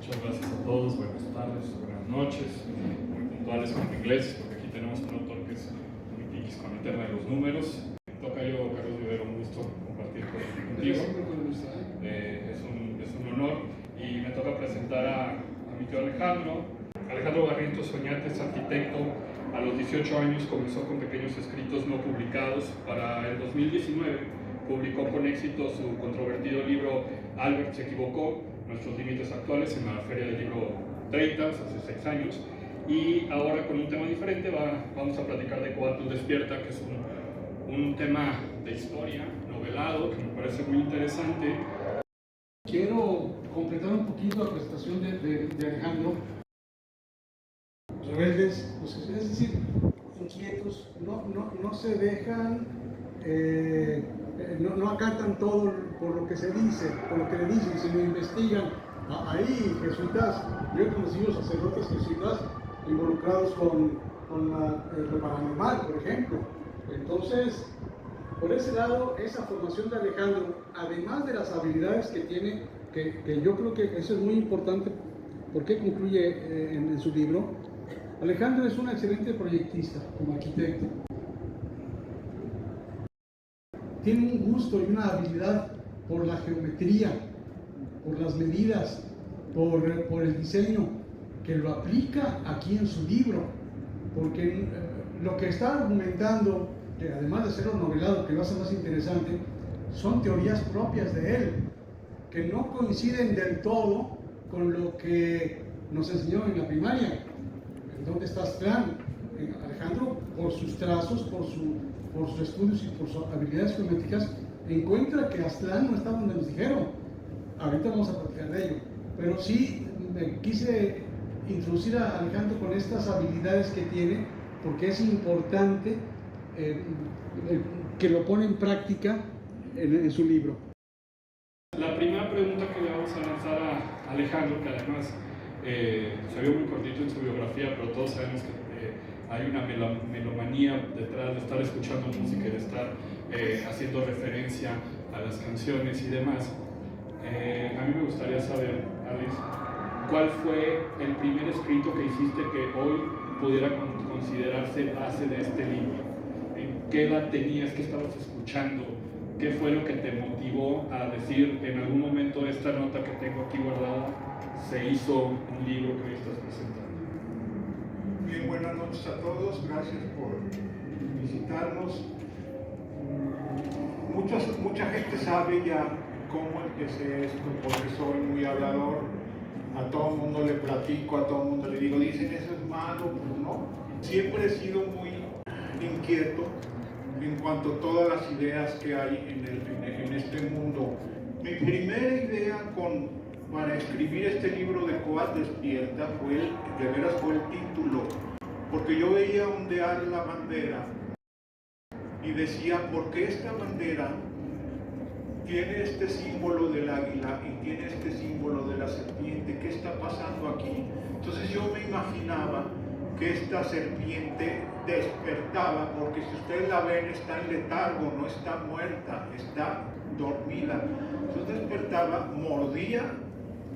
Muchas gracias a todos, buenas tardes, buenas noches, muy puntuales con el inglés, porque aquí tenemos un autor que es muy piquis con el tema de los números. Toca yo, Carlos Vivero, un gusto compartir contigo. Es un honor y me toca presentar a mi tío Alejandro. Alejandro Barrientos Soñate es arquitecto. A los 18 años comenzó con pequeños escritos no publicados. Para el 2019 publicó con éxito su controvertido libro Albert se equivocó, nuestros límites actuales, en la Feria del Libro 30, hace 6 años. Y ahora con un tema diferente vamos a platicar de Coatl Despierta, que es un tema de historia, novelado, que me parece muy interesante. Quiero completar un poquito la presentación de Alejandro. Rebeldes, pues, es decir, inquietos, no se dejan, no acatan todo por lo que se dice, por lo que le dicen, sino investigan. Hay jesuitas, yo he conocido sacerdotes jesuitas involucrados con lo paranormal, por ejemplo. Entonces, por ese lado, esa formación de Alejandro, además de las habilidades que tiene, que yo creo que eso es muy importante, porque concluye en su libro, Alejandro es un excelente proyectista como arquitecto. Tiene un gusto y una habilidad por la geometría, por las medidas, por el diseño, que lo aplica aquí en su libro, porque lo que está argumentando, que además de ser un novelado que lo hace más interesante, son teorías propias de él, que no coinciden del todo con lo que nos enseñó en la primaria. ¿Dónde está Aztlán? Alejandro, por sus trazos, por sus estudios y por sus habilidades geométricas, encuentra que Aztlán no está donde nos dijeron. Ahorita vamos a platicar de ello. Pero sí me quise introducir a Alejandro con estas habilidades que tiene, porque es importante que lo pone en práctica en su libro. La primera pregunta que le vamos a lanzar a Alejandro, que además se vio muy cortito en su biografía, pero todos sabemos que hay una melomanía detrás de estar escuchando música y de estar haciendo referencia a las canciones y demás. A mí me gustaría saber, Alice, ¿cuál fue el primer escrito que hiciste que hoy pudiera considerarse base de este libro? ¿En qué edad tenías? ¿Qué estabas escuchando? ¿Qué fue lo que te motivó a decir en algún momento esta nota que tengo aquí guardada se hizo un libro que hoy estás presentando? Bien, buenas noches a todos, gracias por visitarnos. Mucha gente sabe ya cómo empecé esto, porque soy muy hablador. A todo el mundo le platico, a todo el mundo le digo, dicen eso es malo, pues no. Siempre he sido muy inquieto en cuanto a todas las ideas que hay en este mundo. Mi primera idea para escribir este libro de Coatl Despierta fue el título, porque yo veía ondear la bandera y decía, ¿por qué esta bandera tiene este símbolo del águila y tiene este símbolo de la serpiente? ¿Qué está pasando aquí? Entonces yo me imaginaba que esta serpiente despertaba, porque si ustedes la ven está en letargo, no está muerta, está dormida. Entonces despertaba, mordía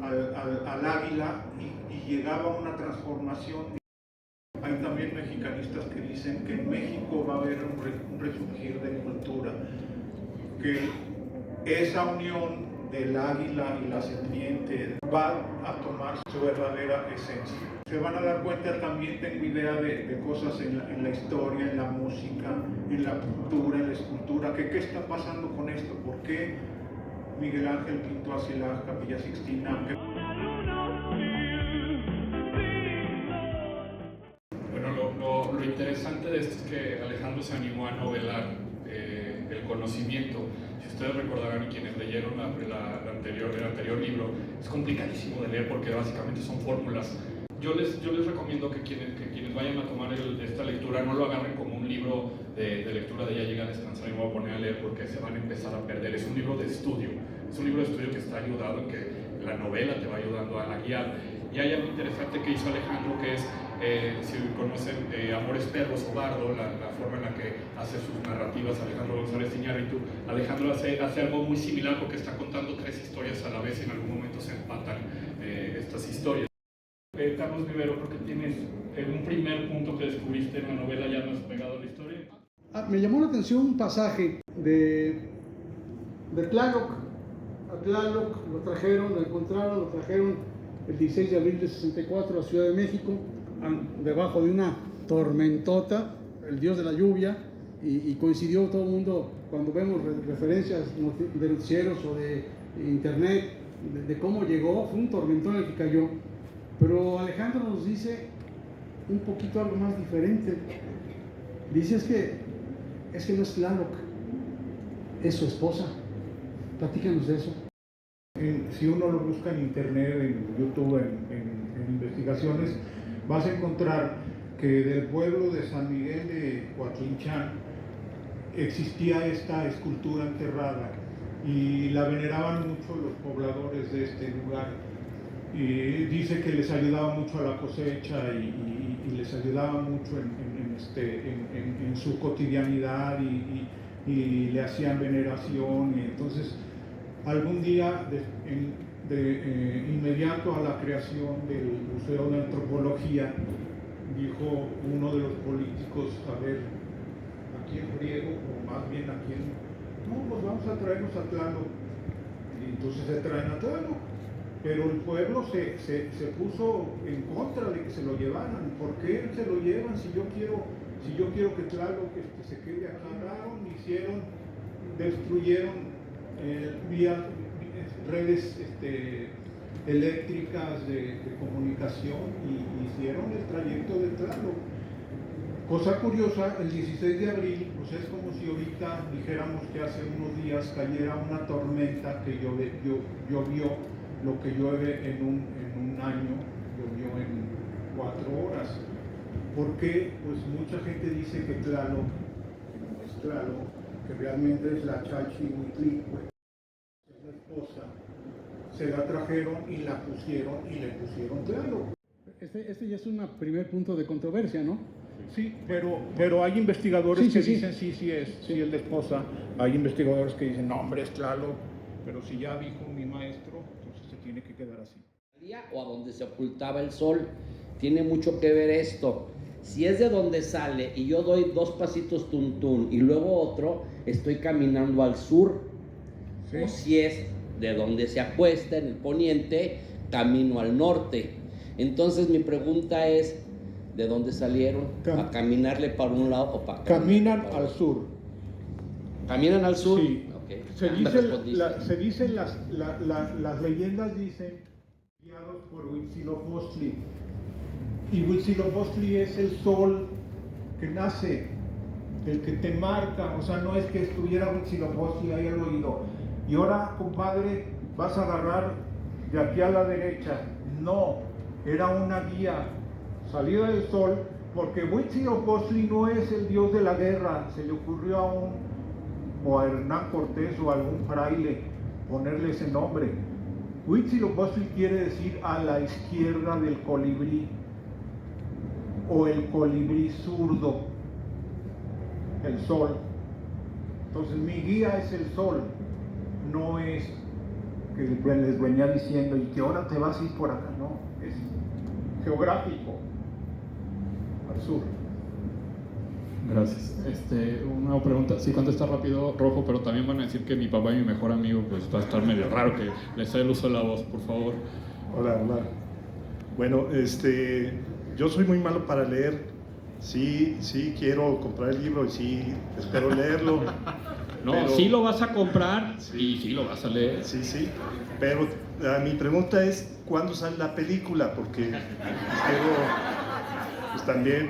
al águila y llegaba a una transformación. Hay también mexicanistas que dicen que en México va a haber un resurgir de cultura, que esa unión del águila y la serpiente va a tomar su verdadera esencia. Se van a dar cuenta, también tengo idea de cosas en la historia, en la música, en la cultura, en la escultura, que qué está pasando con esto, por qué Miguel Ángel pintó así la Capilla Sixtina. Bueno, lo interesante de esto es que Alejandro se animó a novelar el conocimiento. Si ustedes recordarán, y quienes leyeron el anterior libro, es complicadísimo de leer porque básicamente son fórmulas. Yo les recomiendo que quienes vayan a tomar esta lectura no lo agarren como un libro de lectura de ya llega a descansar y me voy a poner a leer, porque se van a empezar a perder. Es un libro de estudio, que está ayudado, en que la novela te va ayudando a guiar. Y hay algo interesante que hizo Alejandro, que es, si conocen Amores Perros o Bardo, la forma en la que hace sus narrativas Alejandro González Iñárritu. Alejandro hace algo muy similar, porque está contando 3 historias a la vez y en algún momento se empatan estas historias. Carlos Vivero, creo que tienes un primer punto que descubriste en la novela ya más pegado a la historia. Me llamó la atención un pasaje de Tlaloc. A Tlaloc lo encontraron, lo trajeron el 16 de abril de 64 a Ciudad de México, debajo de una tormentota, el dios de la lluvia, y coincidió todo el mundo, cuando vemos referencias de noticieros o de internet, de cómo llegó, fue un tormentón el que cayó. Pero Alejandro nos dice un poquito algo más diferente. Dice es que no es Tlaloc, es su esposa. Platícanos de eso. Si uno lo busca en internet, en YouTube, en investigaciones, vas a encontrar que del pueblo de San Miguel de Coatlinchan existía esta escultura enterrada y la veneraban mucho los pobladores de este lugar. Y dice que les ayudaba mucho a la cosecha y les ayudaba mucho en su cotidianidad y le hacían veneración. Y entonces, algún día, inmediato a la creación del Museo de Antropología, dijo uno de los políticos: a ver, ¿a quién griego? O más bien, ¿a quién? No, pues vamos a traernos a Tlaloc. Y entonces se traen a Tlaloc. Pero el pueblo se puso en contra de que se lo llevaran. ¿Por qué se lo llevan si yo quiero que Tlaloc se quede aquí? Destruyeron redes eléctricas de comunicación y hicieron el trayecto de Tlaloc. Cosa curiosa, el 16 de abril, pues es como si ahorita dijéramos que hace unos días cayera una tormenta que llovió lo que llueve en un año, llovió en 4 horas. ¿Por qué? Pues mucha gente dice que Tlaloc, que no es Tlaloc, que realmente es la Chalchihuitlicue, es la esposa, se la trajeron y la pusieron y le pusieron Tlaloc. Este ya es un primer punto de controversia, ¿no? Sí, pero hay investigadores que dicen sí es el de esposa. Hay investigadores que dicen no, hombre, es Tlaloc, pero si ya dijo mi maestro, entonces se tiene que quedar así. O a donde se ocultaba el sol, tiene mucho que ver esto. Si es de donde sale y yo doy 2 pasitos tuntún y luego otro, estoy caminando al sur. Sí. O si es de donde se acuesta en el poniente, camino al norte. Entonces mi pregunta es, ¿de dónde salieron? ¿A caminarle para un lado o para acá? Caminan al sur. ¿Caminan al sur? Sí. Okay. Se dicen las leyendas dicen, guiados por Huitzilopochtli. Y Huitzilopochtli es el sol que nace, el que te marca. O sea, no es que estuviera Huitzilopochtli ahí al oído. Y ahora, compadre, vas a agarrar de aquí a la derecha. No, era una guía, salida del sol, porque Huitzilopochtli no es el dios de la guerra. Se le ocurrió a Hernán Cortés o a algún fraile ponerle ese nombre. Huitzilopochtli quiere decir a la izquierda del colibrí, o el colibrí zurdo, el sol. Entonces mi guía es el sol, no es que les venía diciendo y que ahora te vas a ir por acá, no, es geográfico, al sur. Gracias. Una pregunta, sí contesta rápido, Rojo, pero también van a decir que mi papá y mi mejor amigo, pues va a estar medio raro que les dé el uso de la voz, por favor. Hola. Bueno, yo soy muy malo para leer. Sí quiero comprar el libro y sí espero leerlo. No, pero, sí lo vas a comprar y sí lo vas a leer. Sí, pero mi pregunta es, ¿cuándo sale la película? Porque espero, pues también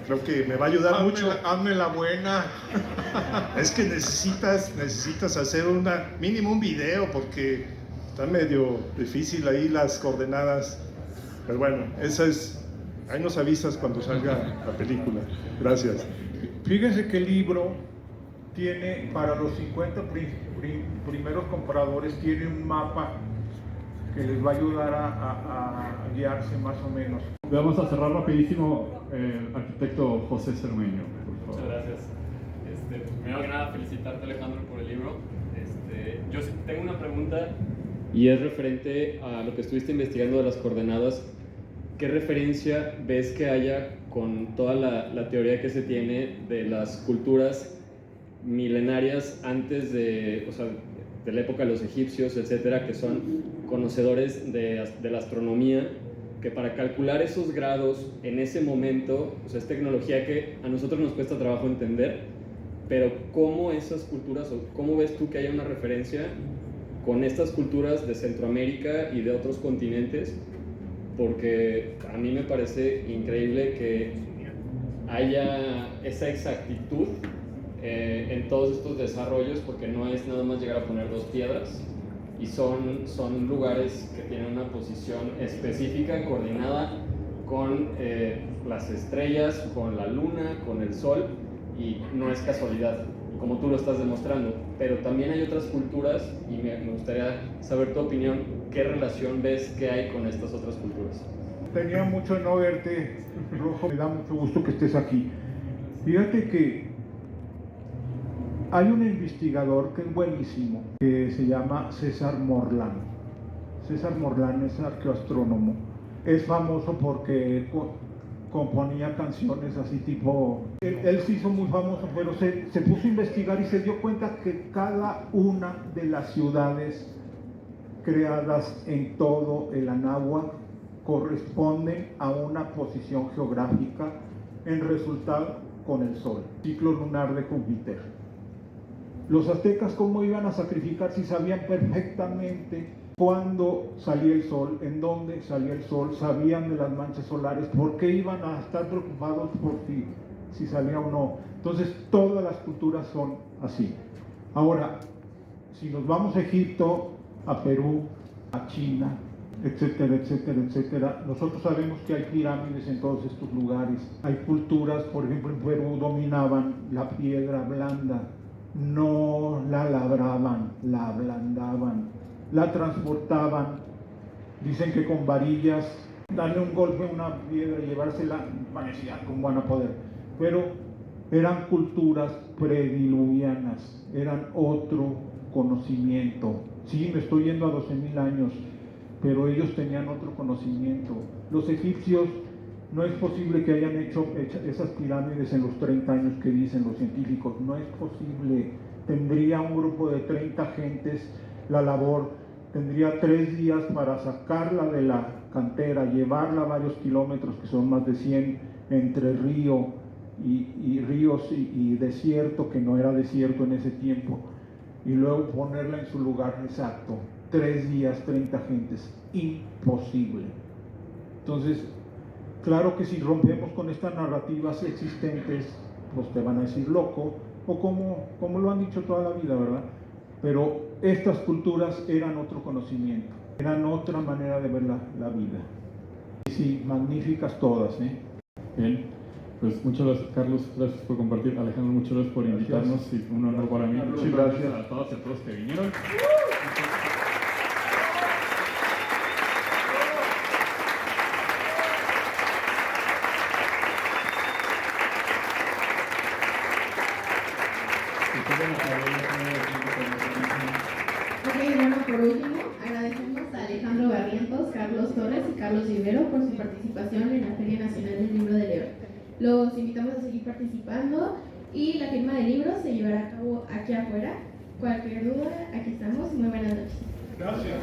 creo que me va a ayudar mucho. Hazme la buena. Es que necesitas hacer mínimo un video porque está medio difícil ahí las coordenadas. Pero bueno, ahí nos avisas cuando salga la película. Gracias. Fíjense que el libro tiene, para los 50 primeros compradores, tiene un mapa que les va a ayudar a guiarse más o menos. Vamos a cerrar rapidísimo, arquitecto José Cermeño, por favor. Muchas gracias. Primero que nada, felicitarte, Alejandro, por el libro. Yo tengo una pregunta y es referente a lo que estuviste investigando de las coordenadas. ¿qué referencia ves que haya con toda la teoría que se tiene de las culturas milenarias antes de, o sea, de la época de los egipcios, etcétera, que son conocedores de la astronomía, que para calcular esos grados en ese momento, o sea, es tecnología que a nosotros nos cuesta trabajo entender, pero cómo esas culturas, o cómo ves tú que haya una referencia con estas culturas de Centroamérica y de otros continentes? Porque a mí me parece increíble que haya esa exactitud en todos estos desarrollos, porque no es nada más llegar a poner dos piedras, y son lugares que tienen una posición específica, coordinada con las estrellas, con la luna, con el sol, y no es casualidad, como tú lo estás demostrando. Pero también hay otras culturas, y me gustaría saber tu opinión, ¿qué relación ves que hay con estas otras culturas? Tenía mucho en no verte, Rojo, me da mucho gusto que estés aquí. Fíjate que hay un investigador que es buenísimo, que se llama César Morlán. César Morlán es arqueoastrónomo. Es famoso porque componía canciones así tipo... Él se hizo muy famoso, pero se puso a investigar y se dio cuenta que cada una de las ciudades creadas en todo el Anáhuac corresponden a una posición geográfica en resultado con el Sol, ciclo lunar de Júpiter. Los aztecas, ¿cómo iban a sacrificar si sabían perfectamente cuándo salía el sol, en dónde salía el sol, sabían de las manchas solares? ¿Por qué iban a estar preocupados por si salía o no? Entonces, todas las culturas son así. Ahora, si nos vamos a Egipto, a Perú, a China, etcétera, etcétera, etcétera, nosotros sabemos que hay pirámides en todos estos lugares. Hay culturas, por ejemplo, en Perú dominaban la piedra blanda. No la labraban, la ablandaban, la transportaban. Dicen que con varillas, darle un golpe a una piedra y llevársela, parecía cómo van a poder. Pero eran culturas prediluvianas, eran otro conocimiento. Sí, me estoy yendo a 12.000 años, pero ellos tenían otro conocimiento. Los egipcios, no es posible que hayan hecho esas pirámides en los 30 años que dicen los científicos, no es posible. Tendría un grupo de 30 gentes la labor, tendría 3 días para sacarla de la cantera, llevarla a varios kilómetros, que son más de 100, entre ríos y desierto, que no era desierto en ese tiempo, y luego ponerla en su lugar exacto. 3 días, 30 gentes, imposible. Entonces, claro que si rompemos con estas narrativas existentes, pues te van a decir loco, o como lo han dicho toda la vida, ¿verdad? Pero estas culturas eran otro conocimiento, eran otra manera de ver la vida. Sí, magníficas todas, ¿eh? Bien, pues muchas gracias, Carlos, gracias por compartir. Alejandro, muchas gracias por invitarnos, y fue un honor para mí. Muchas gracias a todos y a todos que vinieron. Ok, bueno, por último, agradecemos a Alejandro Barrientos, Carlos Torres y Carlos Rivero por su participación en la Feria Nacional del Libro de León. Los invitamos a seguir participando y la firma del libro se llevará a cabo aquí afuera. Cualquier duda, aquí estamos. Muy buenas noches. Gracias.